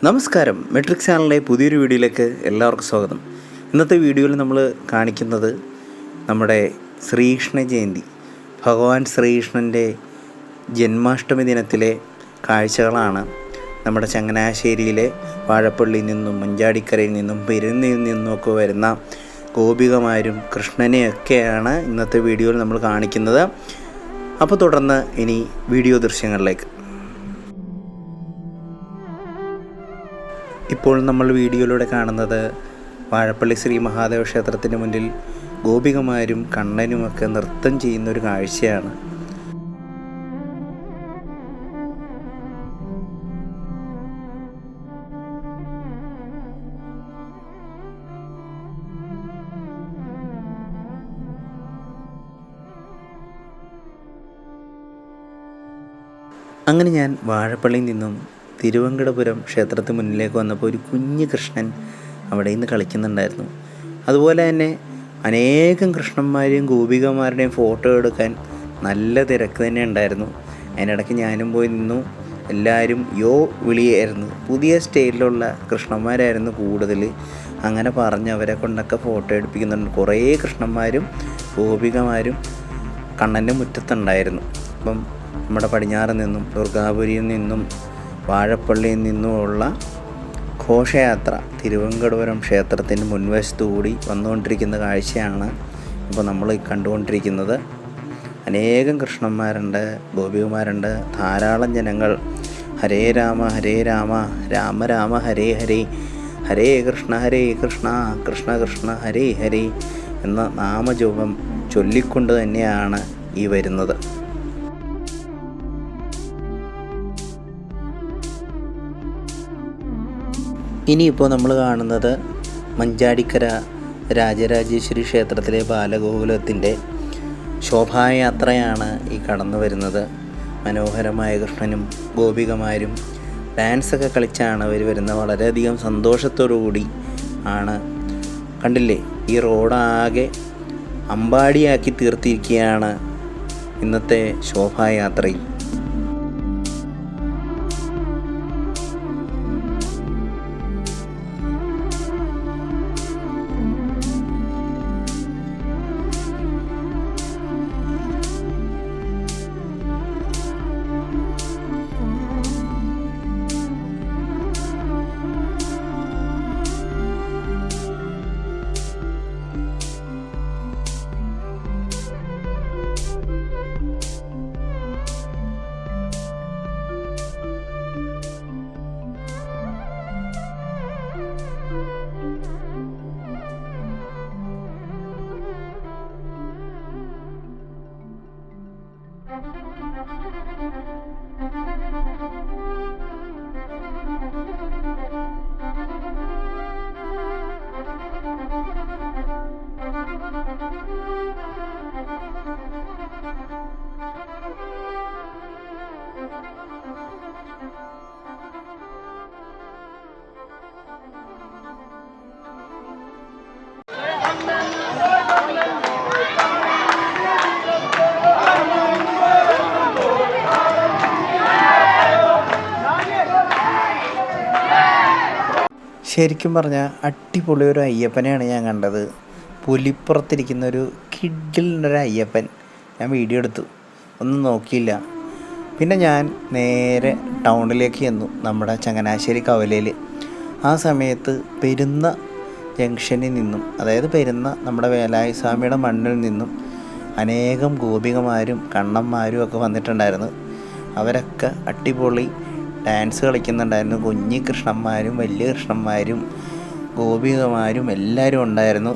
നമസ്കാരം, മെട്രിക്സ് ചാനലിലെ പുതിയൊരു വീഡിയോയിലേക്ക് എല്ലാവർക്കും സ്വാഗതം. ഇന്നത്തെ വീഡിയോയിൽ നമ്മൾ കാണിക്കുന്നത് നമ്മുടെ ശ്രീകൃഷ്ണ ജയന്തി, ഭഗവാൻ ശ്രീകൃഷ്ണൻ്റെ ജന്മാഷ്ടമി ദിനത്തിലെ കാഴ്ചകളാണ്. നമ്മുടെ ചങ്ങനാശ്ശേരിയിലെ വാഴപ്പള്ളിയിൽ നിന്നും മഞ്ചാടിക്കരയിൽ നിന്നും പെരുന്നയിൽ നിന്നുമൊക്കെ വരുന്ന ഗോപികമാരും കൃഷ്ണനെയൊക്കെയാണ് ഇന്നത്തെ വീഡിയോയിൽ നമ്മൾ കാണിക്കുന്നത്. അപ്പോൾ തുടർന്ന് ഇനി വീഡിയോ ദൃശ്യങ്ങളിലേക്ക്. ഇപ്പോൾ നമ്മൾ വീഡിയോയിലൂടെ കാണുന്നത് വാഴപ്പള്ളി ശ്രീ മഹാദേവ ക്ഷേത്രത്തിന് മുന്നിൽ ഗോപികമാരും കണ്ണനുമൊക്കെ നൃത്തം ചെയ്യുന്നൊരു കാഴ്ചയാണ്. അങ്ങനെ ഞാൻ വാഴപ്പള്ളിയിൽ നിന്നും തിരുവങ്കടപുരം ക്ഷേത്രത്തിന് മുന്നിലേക്ക് വന്നപ്പോൾ ഒരു കുഞ്ഞ് കൃഷ്ണൻ അവിടെ നിന്ന് കളിക്കുന്നുണ്ടായിരുന്നു. അതുപോലെ തന്നെ അനേകം കൃഷ്ണന്മാരെയും ഗോപികമാരുടെയും ഫോട്ടോ എടുക്കാൻ നല്ല തിരക്ക് തന്നെ ഉണ്ടായിരുന്നു. അതിനിടയ്ക്ക് ഞാനും പോയി നിന്നു. എല്ലാവരും വിളിയായിരുന്നു. പുതിയ സ്റ്റൈലിലുള്ള കൃഷ്ണന്മാരായിരുന്നു കൂടുതൽ. അങ്ങനെ പറഞ്ഞ് അവരെ കൊണ്ടൊക്കെ ഫോട്ടോ എടുപ്പിക്കുന്നുണ്ട്. കുറേ കൃഷ്ണന്മാരും ഗോപികമാരും കണ്ണൻ്റെ മുറ്റത്തുണ്ടായിരുന്നു. അപ്പം നമ്മുടെ പടിഞ്ഞാറ് നിന്നും ദുർഗാപുരിയിൽ നിന്നും വാഴപ്പള്ളിയിൽ നിന്നുമുള്ള ഘോഷയാത്ര തിരുവങ്കടപുരം ക്ഷേത്രത്തിൻ്റെ മുൻവശത്തു കൂടി വന്നുകൊണ്ടിരിക്കുന്ന കാഴ്ചയാണ് ഇപ്പോൾ നമ്മൾ കണ്ടുകൊണ്ടിരിക്കുന്നത്. അനേകം കൃഷ്ണന്മാരുണ്ട്, ഗോപികമാരുണ്ട്, ധാരാളം ജനങ്ങൾ ഹരേ രാമ രാമ രാമ ഹരേ ഹരേ, ഹരേ കൃഷ്ണ കൃഷ്ണ കൃഷ്ണ ഹരേ ഹരേ എന്ന നാമജപം ചൊല്ലിക്കൊണ്ട് തന്നെയാണ് ഈ വരുന്നത്. ഇനിയിപ്പോൾ നമ്മൾ കാണുന്നത് മഞ്ചാടിക്കര രാജരാജേശ്വരി ക്ഷേത്രത്തിലെ ബാലഗോകുലത്തിൻ്റെ ശോഭായാത്രയാണ് ഈ കടന്നു വരുന്നത്. മനോഹരമായ കൃഷ്ണനും ഗോപികമാരും ഡാൻസൊക്കെ കളിച്ചാണ് അവർ വരുന്നത്. വളരെയധികം സന്തോഷത്തോടു കൂടി ആണ്. കണ്ടില്ലേ, ഈ റോഡാകെ അമ്പാടിയാക്കി തീർത്തിരിക്കുകയാണ് ഇന്നത്തെ ശോഭായാത്രയിൽ. ശരിക്കും പറഞ്ഞാൽ അടിപൊളി ഒരു അയ്യപ്പനെയാണ് ഞാൻ കണ്ടത്. പുലിപ്പുറത്തിരിക്കുന്നൊരു കിഡിലിനൊരു അയ്യപ്പൻ. ഞാൻ വീഡിയോ എടുത്തു, ഒന്നും നോക്കിയില്ല. പിന്നെ ഞാൻ നേരെ ടൗണിലേക്ക് ചെന്നു, നമ്മുടെ ചങ്ങനാശ്ശേരി കവലയിൽ. ആ സമയത്ത് പെരുന്ന ജംഗ്ഷനിൽ നിന്നും, അതായത് പെരുന്ന നമ്മുടെ വേലായുധ സ്വാമിയുടെ മണ്ണിൽ നിന്നും അനേകം ഗോപികമാരും കണ്ണന്മാരും ഒക്കെ വന്നിട്ടുണ്ടായിരുന്നു. അവരൊക്കെ അടിപൊളി ഡാൻസ് കളിക്കുന്നുണ്ടായിരുന്നു. കുഞ്ഞി കൃഷ്ണന്മാരും വലിയ കൃഷ്ണന്മാരും ഗോപികമാരും എല്ലാവരും ഉണ്ടായിരുന്നു.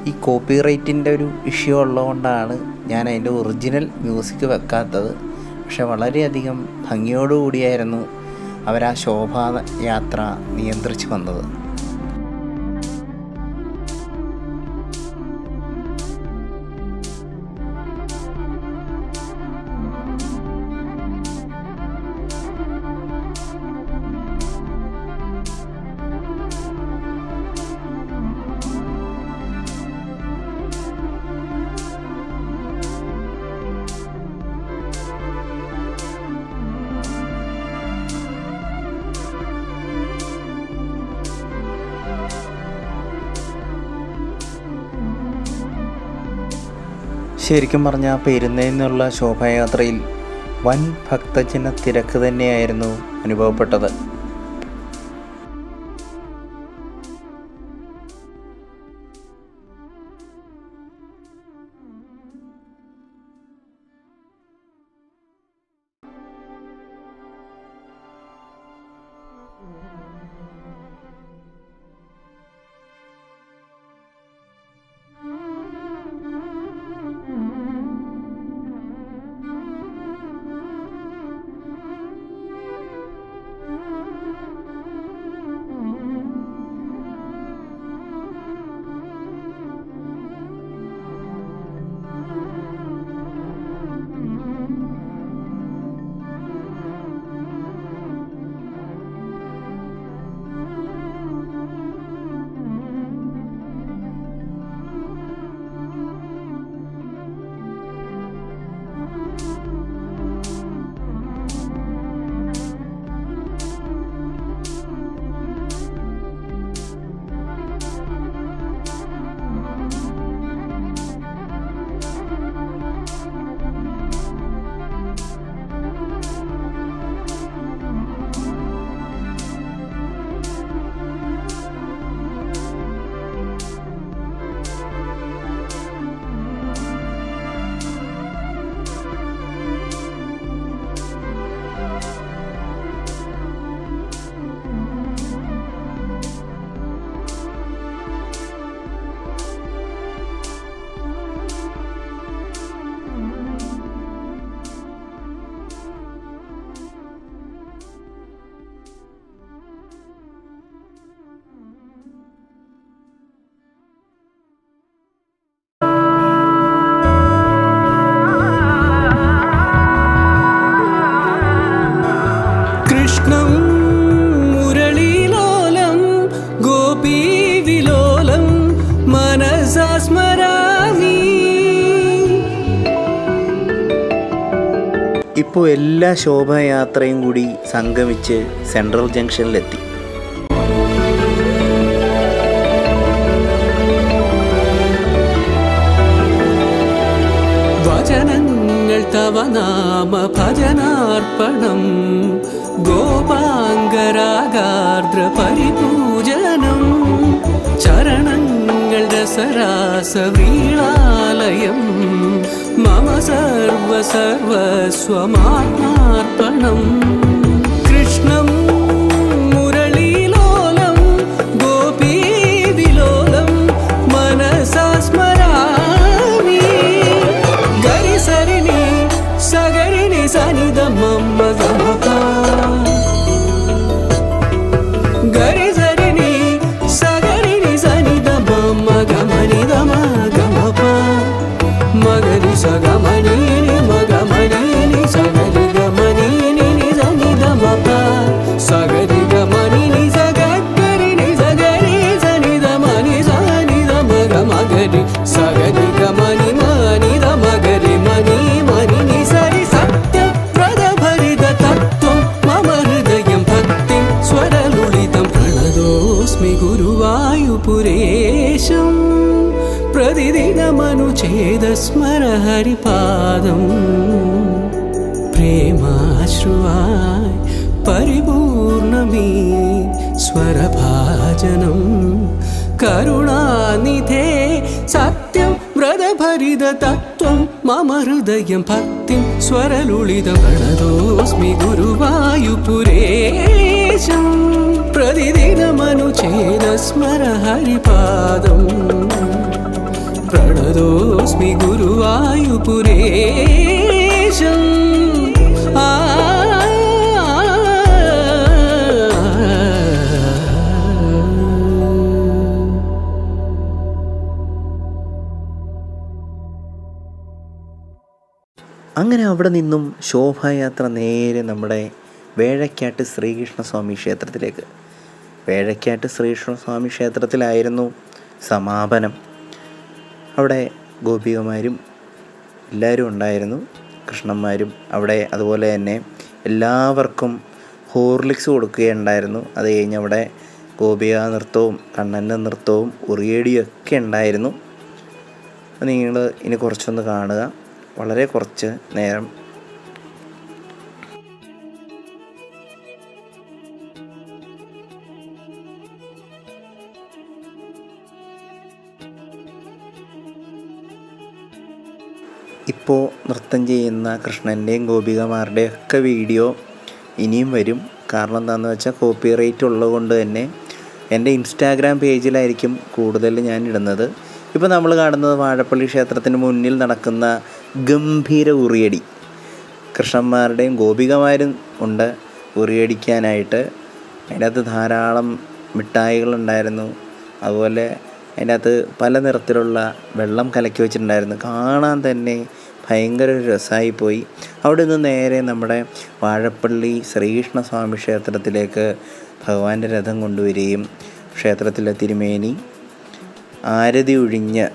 ഈ കോപ്പിറൈറ്റിൻ്റെ ഒരു ഇഷ്യൂ ഉള്ളതുകൊണ്ടാണ് ഞാൻ അതിൻ്റെ ഒറിജിനൽ മ്യൂസിക് വെക്കാത്തത്. പക്ഷെ വളരെയധികം ഭംഗിയോടുകൂടിയായിരുന്നു അവർ ആ ശോഭായാത്ര നിയന്ത്രിച്ച് വന്നത്. ശരിക്കും പറഞ്ഞാൽ പെരുന്നയിൽ നിന്നുള്ള ശോഭായാത്രയിൽ വൻ ഭക്തജന തിരക്ക് തന്നെയായിരുന്നു അനുഭവപ്പെട്ടത്. കൃഷ്ണം മുരളീലോലം ഗോപീവിലോലം മനസാ സ്മരാമി. ഇപ്പോൾ എല്ലാ ശോഭായാത്രയും കൂടി സംഗമിച്ച് സെൻട്രൽ ജംഗ്ഷനിലെത്തി. വചനങ്ങൾ തവ നാമ ഭജനാർപ്പണം ഗോപാംഗരാഗാർദ്ര പരിപൂജനം ചരണങ്ങൾ രസരാസവീളാലയം മമ സർവസ്വമാത്മാർപ്പണം. കൃഷ്ണം മുരളീലോലം ഗോപീവിലോലം മനസാ സ്മരാമി. ഗരി സരിനി സഗരിനി സനിധ മമ്മ ഗമപ ഗരി സരിനി സഗരിനി സനിധ മമ്മ ഗമനി ഗമ ഗമപ മഗരി സഗമനി മഗമനി സഗരി ഗമനി സനിധ മപ സഗരി ഗമനി സഗരി സഗരി സനിധ മനി സനിധ മഗ മഗരി സഗരി ഗമനി മനി മഗരി മനി മനി സരി സത്യപ്രദ ഭരിത തത്വം മമ ഹൃദയം ഭക്തിം സ്വരലുളിതം പ്രണതോസ്മി ഗുരുവായൂപുരേശം പ്രതിദിനമനുഛേദസ്മര ഹരിപാദം. പ്രേമാശ്രുവായി പരിപൂർണമീ സ്വരഭാജനം കരുണാനിധേ സത്യം വ്രതഭരിത തത്വം മമ ഹൃദയം ഭക്തിം സ്വരലുളിതം പ്രണതോസ്മി ഗുരുവായൂപുരേശം പ്രതിദിനമനുഛേദസ്മര ഹരിപാദം. പ്രണതോസ്മി ഗുരുവായൂപുരേശം. അങ്ങനെ അവിടെ നിന്നും ശോഭായാത്ര നേരെ നമ്മുടെ വേഴക്കാട്ട് ശ്രീകൃഷ്ണസ്വാമി ക്ഷേത്രത്തിലേക്ക്. വേഴക്കാട്ട് ശ്രീകൃഷ്ണസ്വാമി ക്ഷേത്രത്തിലായിരുന്നു സമാപനം. അവിടെ ഗോപികമാരും എല്ലാവരും ഉണ്ടായിരുന്നു, കൃഷ്ണന്മാരും അവിടെ. അതുപോലെ തന്നെ എല്ലാവർക്കും ഹോർലിക്സ് കൊടുക്കുകയുണ്ടായിരുന്നു. അത് കഴിഞ്ഞ് അവിടെ ഗോപിക നൃത്തവും കണ്ണൻ്റെ നൃത്തവും ഉറിയടിയൊക്കെ ഉണ്ടായിരുന്നു. നിങ്ങൾ ഇനി കുറച്ചൊന്ന് കാണുക, വളരെ കുറച്ച് നേരം. ഇപ്പോൾ നൃത്തം ചെയ്യുന്ന കൃഷ്ണൻ്റെയും ഗോപികമാരുടെയും ഒക്കെ വീഡിയോ ഇനിയും വരും. കാരണം എന്താണെന്ന് വെച്ചാൽ കോപ്പിറൈറ്റ് ഉള്ളതുകൊണ്ട് തന്നെ എൻ്റെ ഇൻസ്റ്റാഗ്രാം പേജിലായിരിക്കും കൂടുതൽ ഞാൻ ഇടുന്നത്. ഇപ്പോൾ നമ്മൾ കാണുന്നത് വാഴപ്പള്ളി ക്ഷേത്രത്തിന് മുന്നിൽ നടക്കുന്ന ഗംഭീര ഉറിയടി. കൃഷ്ണന്മാരുടെയും ഗോപികമാരും ഉണ്ട് ഉറിയടിക്കാനായിട്ട്. അതിനകത്ത് ധാരാളം മിഠായികളുണ്ടായിരുന്നു. അതുപോലെ അതിനകത്ത് പല നിറത്തിലുള്ള വെള്ളം കലക്കി വെച്ചിട്ടുണ്ടായിരുന്നു. കാണാൻ തന്നെ ഭയങ്കര ഒരു രസമായിപ്പോയി. അവിടെ നിന്ന് നേരെ നമ്മുടെ വാഴപ്പള്ളി ശ്രീകൃഷ്ണസ്വാമി ക്ഷേത്രത്തിലേക്ക് ഭഗവാന്റെ രഥം കൊണ്ടുവരികയും ക്ഷേത്രത്തിലെ തിരുമേനി ആരതി ഒഴിഞ്ഞ്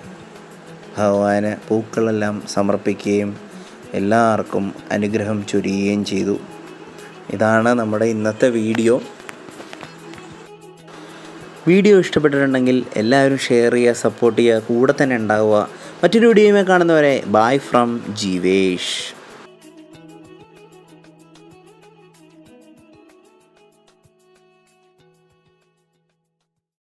ഭഗവാന് പൂക്കളെല്ലാം സമർപ്പിക്കുകയും എല്ലാവർക്കും അനുഗ്രഹം ചൊരിയുകയും ചെയ്തു. ഇതാണ് നമ്മുടെ ഇന്നത്തെ വീഡിയോ. വീഡിയോ ഇഷ്ടപ്പെട്ടിട്ടുണ്ടെങ്കിൽ എല്ലാവരും ഷെയർ ചെയ്യുക, സപ്പോർട്ട് ചെയ്യുക, കൂടെ തന്നെ ഉണ്ടാവുക. മറ്റൊരു വീഡിയോയുമായി കാണുന്നവരെ ബൈ ഫ്രം ജീവേഷ്.